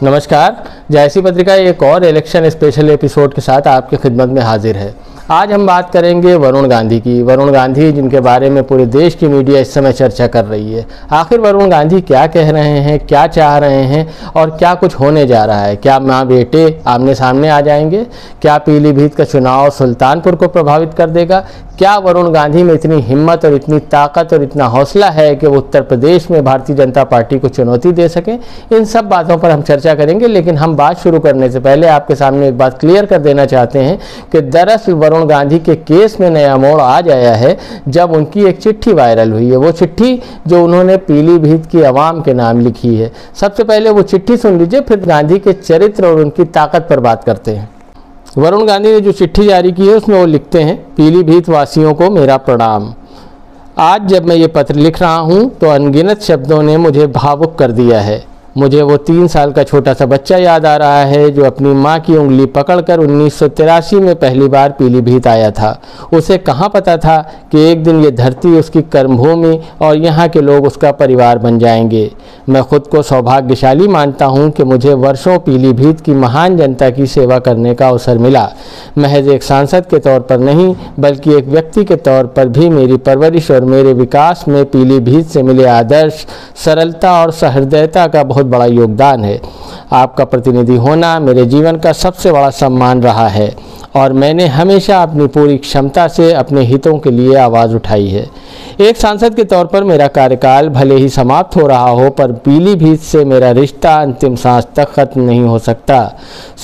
नमस्कार। जायसी पत्रिका एक और इलेक्शन स्पेशल एपिसोड के साथ आपकी खिदमत में हाजिर है। आज हम बात करेंगे वरुण गांधी की। वरुण गांधी जिनके बारे में पूरे देश की मीडिया इस समय चर्चा कर रही है। आखिर वरुण गांधी क्या कह रहे हैं, क्या चाह रहे हैं और क्या कुछ होने जा रहा है? क्या माँ बेटे आमने सामने आ जाएंगे? क्या पीलीभीत का चुनाव सुल्तानपुर को प्रभावित कर देगा? क्या वरुण गांधी में इतनी हिम्मत और इतनी ताकत और इतना हौसला है कि वो उत्तर प्रदेश में भारतीय जनता पार्टी को चुनौती दे सकें? इन सब बातों पर हम चर्चा करेंगे, लेकिन हम बात शुरू करने से पहले आपके सामने एक बात क्लियर कर देना चाहते हैं कि दरअसल वरुण गांधी के केस में नया मोड़ आज आया है जब उनकी एक चिट्ठी वायरल हुई है। वो चिट्ठी जो उन्होंने पीलीभीत की आवाम के नाम लिखी है। सबसे पहले वो चिट्ठी सुन लीजिए, फिर गांधी के चरित्र और उनकी ताकत पर बात करते हैं। वरुण गांधी ने जो चिट्ठी जारी की है उसमें वो लिखते हैं, पीलीभीत वासियों को मेरा प्रणाम। आज जब मैं ये पत्र लिख रहा हूँ तो अनगिनत शब्दों ने मुझे भावुक कर दिया है। मुझे वो 3 साल का छोटा सा बच्चा याद आ रहा है जो अपनी माँ की उंगली पकड़कर 1983 में पहली बार पीलीभीत आया था। उसे कहाँ पता था कि एक दिन ये धरती उसकी कर्मभूमि और यहाँ के लोग उसका परिवार बन जाएंगे। मैं खुद को सौभाग्यशाली मानता हूँ कि मुझे वर्षों पीलीभीत की महान जनता की सेवा करने का अवसर मिला। महज एक सांसद के तौर पर नहीं बल्कि एक व्यक्ति के तौर पर भी मेरी परवरिश और मेरे विकास में पीलीभीत से मिले आदर्श, सरलता और सहृदयता का बहुत बड़ा योगदान है। आपका प्रतिनिधि होना मेरे जीवन का सबसे बड़ा सम्मान रहा है और मैंने हमेशा अपनी पूरी क्षमता से अपने हितों के लिए आवाज़ उठाई है। एक सांसद के तौर पर मेरा कार्यकाल भले ही समाप्त हो रहा हो, पर पीलीभीत से मेरा रिश्ता अंतिम सांस तक खत्म नहीं हो सकता।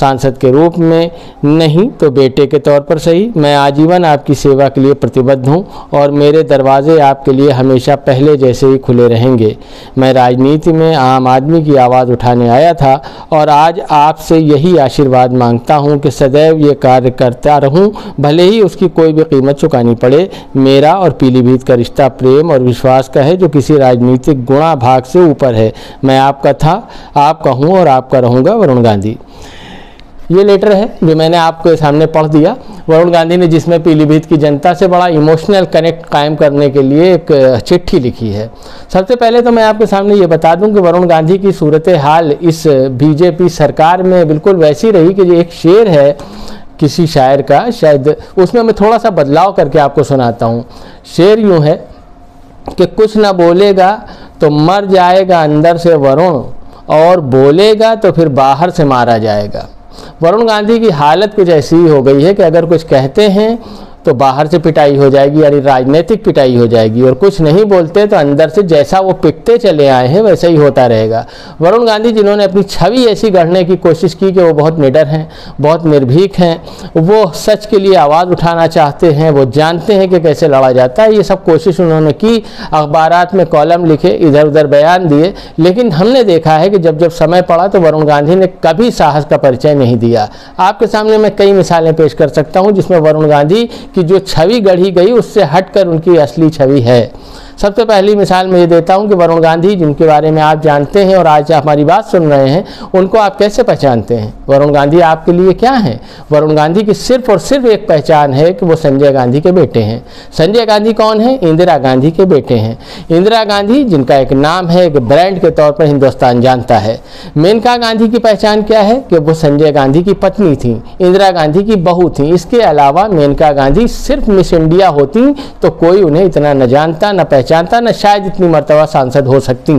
सांसद के रूप में नहीं तो बेटे के तौर पर सही, मैं आजीवन आपकी सेवा के लिए प्रतिबद्ध हूँ और मेरे दरवाजे आपके लिए हमेशा पहले जैसे ही खुले रहेंगे। मैं राजनीति में आम आदमी की आवाज़ उठाने आया था और आज आपसे यही आशीर्वाद मांगता हूँ कि सदैव ये कार्य करता रहूं, भले ही उसकी कोई भी कीमत चुकानी पड़े। मेरा और पीलीभीत का रिश्ता प्रेम और विश्वास का है जो किसी राजनीतिक गुणा भाग से ऊपर है। मैं आपका था, आपका हूं और आपका रहूंगा। वरुण गांधी। ये लेटर है जो मैंने आपके सामने पढ़ दिया। वरुण गांधी ने जिसमें पीलीभीत की जनता से बड़ा इमोशनल कनेक्ट कायम करने के लिए एक चिट्ठी लिखी है। सबसे पहले तो मैं आपके सामने ये बता दूं कि वरुण गांधी की सूरत हाल इस बीजेपी सरकार में बिल्कुल वैसी रही कि जो एक शेर है किसी शायर का, शायद उसमें मैं थोड़ा सा बदलाव करके आपको सुनाता हूँ। शेर यूँ है कि कुछ ना बोलेगा तो मर जाएगा अंदर से वरुण, और बोलेगा तो फिर बाहर से मारा जाएगा। वरुण गांधी की हालत कुछ ऐसी ही हो गई है कि अगर कुछ कहते हैं तो बाहर से पिटाई हो जाएगी, यानी राजनीतिक पिटाई हो जाएगी, और कुछ नहीं बोलते तो अंदर से जैसा वो पिटते चले आए हैं वैसा ही होता रहेगा। वरुण गांधी जिन्होंने अपनी छवि ऐसी गढ़ने की कोशिश की कि वो बहुत निडर हैं, बहुत निर्भीक हैं, वो सच के लिए आवाज़ उठाना चाहते हैं, वो जानते हैं कि कैसे लड़ा जाता है। ये सब कोशिश उन्होंने की, अखबारात में कॉलम लिखे, इधर उधर बयान दिए, लेकिन हमने देखा है कि जब जब समय पड़ा तो वरुण गांधी ने कभी साहस का परिचय नहीं दिया। आपके सामने मैं कई मिसालें पेश कर सकता हूँ जिसमें वरुण गांधी कि जो छवि गढ़ी गई उससे हटकर उनकी असली छवि है। सबसे पहली मिसाल मैं ये देता हूँ कि वरुण गांधी जिनके बारे में आप जानते हैं और आज हमारी बात सुन रहे हैं, उनको आप कैसे पहचानते हैं? वरुण गांधी आपके लिए क्या हैं? वरुण गांधी की सिर्फ और सिर्फ एक पहचान है कि वो संजय गांधी के बेटे हैं। संजय गांधी कौन है? इंदिरा गांधी के बेटे हैं। इंदिरा गांधी जिनका एक नाम है, एक ब्रांड के तौर पर हिंदुस्तान जानता है। मेनका गांधी की पहचान क्या है? कि वो संजय गांधी की पत्नी थी, इंदिरा गांधी की बहू थी। इसके अलावा मेनका गांधी सिर्फ मिस इंडिया होती तो कोई उन्हें इतना न जानता, न जानता, न शायद इतनी मर्तबा सांसद हो सकती।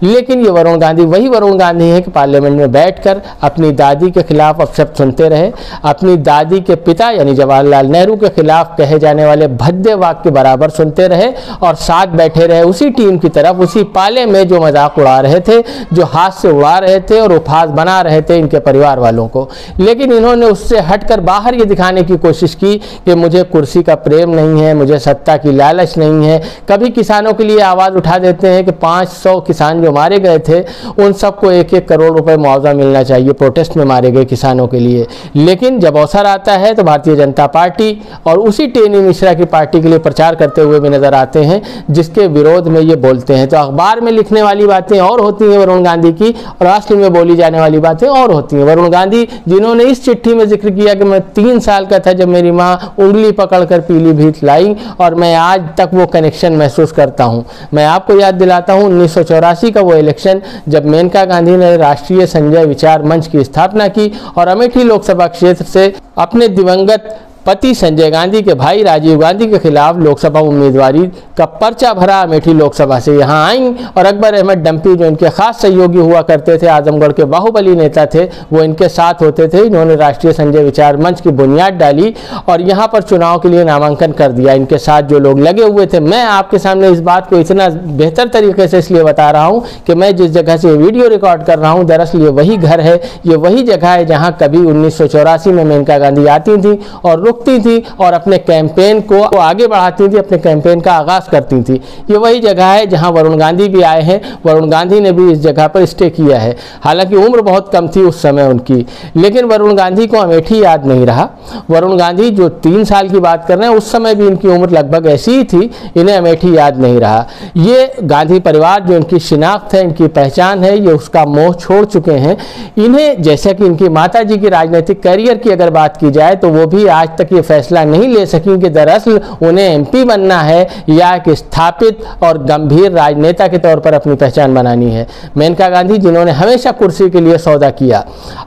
लेकिन ये वरुण गांधी वही वरुण गांधी है कि पार्लियामेंट में बैठकर अपनी दादी के खिलाफ अपशब्द सुनते रहे, अपनी दादी के पिता यानी जवाहरलाल नेहरू के खिलाफ कहे जाने वाले भद्दे वाक्य बराबर सुनते रहे और साथ बैठे रहे उसी टीम की तरफ, उसी पाले में जो मजाक उड़ा रहे थे, जो हाथ से उड़ा रहे थे और उपहास बना रहे थे इनके परिवार वालों को। लेकिन इन्होंने उससे हटकर बाहर ये दिखाने की कोशिश की कि मुझे कुर्सी का प्रेम नहीं है, मुझे सत्ता की लालच नहीं है। कभी किसानों के लिए आवाज़ उठा देते हैं कि 500 किसान जो मारे गए थे उन सबको 1-1 करोड़ रुपए मुआवजा मिलना चाहिए, प्रोटेस्ट में मारे गए किसानों के लिए। लेकिन जब अवसर आता है तो भारतीय जनता पार्टी और उसी टेनी मिश्रा की पार्टी के लिए प्रचार करते हुए भी नजर आते हैं जिसके विरोध में ये बोलते हैं। तो अखबार में लिखने वाली बातें और होती हैं वरुण गांधी की, और असली में बोली जाने वाली बातें और होती हैं। वरुण गांधी जिन्होंने इस चिट्ठी में जिक्र किया कि मैं 3 साल का था जब मेरी माँ उंगली पकड़कर पीलीभीत लाई और मैं आज तक वो कनेक्शन महसूस महसूस करता हूं। मैं आपको याद दिलाता हूं 1984 का वो इलेक्शन जब मेनका गांधी ने राष्ट्रीय संजय विचार मंच की स्थापना की और अमेठी लोकसभा क्षेत्र से अपने दिवंगत पति संजय गांधी के भाई राजीव गांधी के खिलाफ लोकसभा उम्मीदवारी का पर्चा भरा अमेठी लोकसभा से यहाँ आई और अकबर अहमद डंपी जो इनके खास सहयोगी हुआ करते थे, आजमगढ़ के बाहुबली नेता थे, वो इनके साथ होते थे। इन्होंने राष्ट्रीय संजय विचार मंच की बुनियाद डाली और यहाँ पर चुनाव के लिए नामांकन कर दिया। इनके साथ जो लोग लगे हुए थे, मैं आपके सामने इस बात को इतना बेहतर तरीके से इसलिए बता रहा हूँ कि मैं जिस जगह से वीडियो रिकॉर्ड कर रहा हूँ, दरअसल ये वही घर है, ये वही जगह है जहाँ कभी 1984 में मेनका गांधी आती थी और रुकती थी और अपने कैंपेन को आगे बढ़ाती थी, अपने कैंपेन का आगाज करती थी। ये वही जगह है जहां वरुण गांधी भी आए हैं। वरुण गांधी ने भी इस जगह पर स्टे किया है। हालांकि उम्र बहुत कम थी उस समय उनकी, लेकिन वरुण गांधी को अमेठी याद नहीं रहा। वरुण गांधी जो 3 साल की बात कर रहे हैं, उस समय भी इनकी उम्र लगभग ऐसी ही थी, इन्हें अमेठी याद नहीं रहा। ये गांधी परिवार जो इनकी शिनाख्त है, इनकी पहचान है, ये उसका मोह छोड़ चुके हैं। इन्हें जैसा कि इनकी माता जी की राजनीतिक करियर की अगर बात की जाए तो वो भी आज तक ये फैसला नहीं ले सकी कि दरअसल उन्हें एमपी बनना है या एक स्थापित और गंभीर राजनेता के तौर पर अपनी पहचान बनानी है। मेनका गांधी जिन्होंने हमेशा कुर्सी के लिए सौदा किया।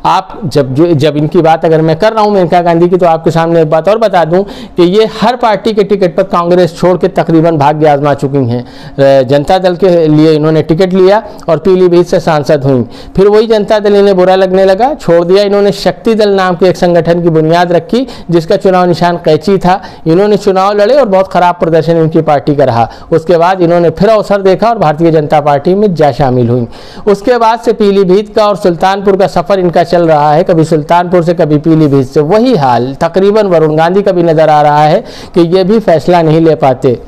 आप जब इनकी बात अगर मैं कर रहा हूं मेनका गांधी की, तो आपके सामने एक बात और बता दूं कि ये हर पार्टी के टिकट पर कांग्रेस छोड़ के तकरीबन भाग्य आजमा चुकी हैं। जनता दल के लिए इन्होंने टिकट लिया और पीलीभीत से सांसद हुई, फिर वही जनता दल इन्हें बुरा लगने लगा, छोड़ दिया। इन्होंने शक्ति दल नाम के एक संगठन की बुनियाद रखी जिसका चुनाव निशान कैंची था। इन्होंने चुनाव लड़े और बहुत खराब प्रदर्शन इनकी पार्टी का रहा। उसके बाद इन्होंने फिर अवसर देखा और भारतीय जनता पार्टी में जा शामिल हुई। उसके बाद से पीलीभीत का और सुल्तानपुर का सफर इनका चल रहा है, कभी सुल्तानपुर से कभी पीलीभीत से। वही हाल तकरीबन वरुण गांधी का भी नजर आ रहा है कि ये भी फैसला नहीं ले पाते।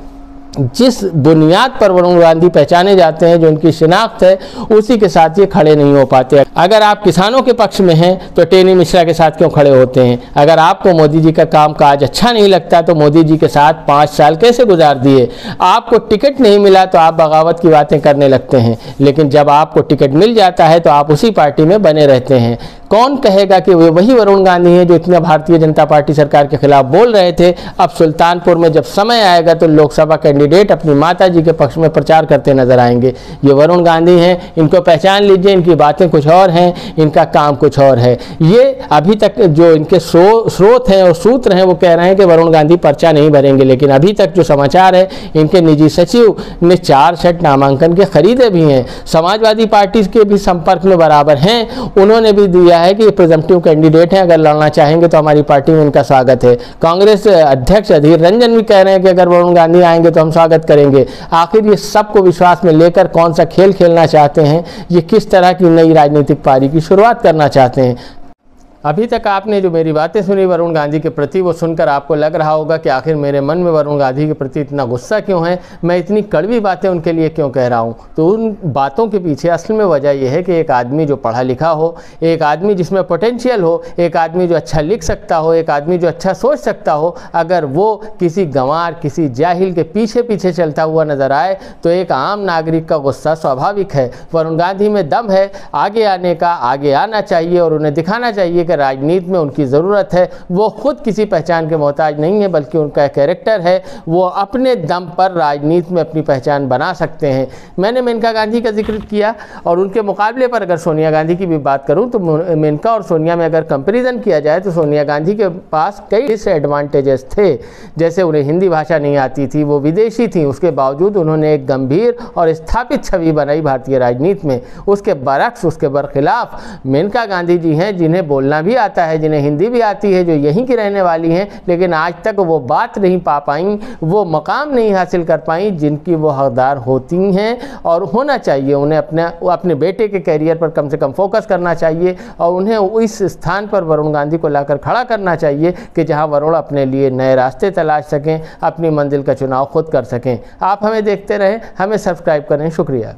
जिस बुनियाद पर वरुण गांधी पहचाने जाते हैं, जो उनकी शिनाख्त है, उसी के साथ ये खड़े नहीं हो पाते। अगर आप किसानों के पक्ष में हैं तो टेनी मिश्रा के साथ क्यों खड़े होते हैं? अगर आपको मोदी जी का काम काज अच्छा नहीं लगता तो मोदी जी के साथ 5 साल कैसे गुजार दिए? आपको टिकट नहीं मिला तो आप बगावत की बातें करने लगते हैं, लेकिन जब आपको टिकट मिल जाता है तो आप उसी पार्टी में बने रहते हैं। कौन कहेगा कि वे वही वरुण गांधी हैं जो इतना भारतीय जनता पार्टी सरकार के खिलाफ बोल रहे थे? अब सुल्तानपुर में जब समय आएगा तो लोकसभा कैंडिडेट अपनी माता जी के पक्ष में प्रचार करते नजर आएंगे। ये वरुण गांधी हैं, इनको पहचान लीजिए। इनकी बातें कुछ और हैं, इनका काम कुछ और है। ये अभी तक जो इनके स्रोत हैं और सूत्र हैं वो कह रहे हैं कि वरुण गांधी पर्चा नहीं भरेंगे, लेकिन अभी तक जो समाचार है, इनके निजी सचिव ने 4 सेट नामांकन के खरीदे भी हैं। समाजवादी पार्टी के भी संपर्क में बराबर हैं। उन्होंने भी दिया है कि ये प्रिजम्पटिव कैंडिडेट हैं, अगर लड़ना चाहेंगे तो हमारी पार्टी में इनका स्वागत है। कांग्रेस अध्यक्ष अधीर रंजन भी कह रहे हैं कि अगर वरुण गांधी आएंगे तो हम स्वागत करेंगे। आखिर ये सबको विश्वास में लेकर कौन सा खेल खेलना चाहते हैं? ये किस तरह की नई राजनीतिक पारी की शुरुआत करना चाहते हैं? अभी तक आपने जो मेरी बातें सुनी वरुण गांधी के प्रति, वो सुनकर आपको लग रहा होगा कि आखिर मेरे मन में वरुण गांधी के प्रति इतना गुस्सा क्यों है, मैं इतनी कड़वी बातें उनके लिए क्यों कह रहा हूं। तो उन बातों के पीछे असल में वजह यह है कि एक आदमी जो पढ़ा लिखा हो, एक आदमी जिसमें पोटेंशियल हो, एक आदमी जो अच्छा लिख सकता हो, एक आदमी जो अच्छा सोच सकता हो, अगर वो किसी गंवार, किसी जाहिल के पीछे पीछे चलता हुआ नजर आए तो एक आम नागरिक का गुस्सा स्वाभाविक है। वरुण गांधी में दम है आगे आने का, आगे आना चाहिए और उन्हें दिखाना चाहिए कि राजनीति में उनकी ज़रूरत है। वो खुद किसी पहचान के मोहताज नहीं है, बल्कि उनका कैरेक्टर है, वो अपने दम पर राजनीति में अपनी पहचान बना सकते हैं। मैंने मेनका गांधी का जिक्र किया और उनके मुकाबले पर अगर सोनिया गांधी की भी बात करूं तो मेनका और सोनिया में अगर कंपैरिजन किया जाए तो सोनिया गांधी के पास कई डिसएडवांटेजेस थे। जैसे उन्हें हिंदी भाषा नहीं आती थी, वो विदेशी थी, उसके बावजूद उन्होंने एक गंभीर और स्थापित छवि बनाई भारतीय राजनीति में। उसके बरक्स, उसके बरखिलाफ मेनका गांधी जी हैं जिन्हें बोलना भी आता है, जिन्हें हिंदी भी आती है, जो यहीं की रहने वाली हैं, लेकिन आज तक वो बात नहीं पा पाई, वो मकाम नहीं हासिल कर पाई जिनकी वो हकदार होती हैं और होना चाहिए। उन्हें अपने बेटे के कैरियर पर कम से कम फोकस करना चाहिए और उन्हें इस स्थान पर वरुण गांधी को लाकर खड़ा करना चाहिए कि जहां वरुण अपने लिए नए रास्ते तलाश सकें, अपनी मंजिल का चुनाव खुद कर सकें। आप हमें देखते रहें, हमें सब्सक्राइब करें। शुक्रिया।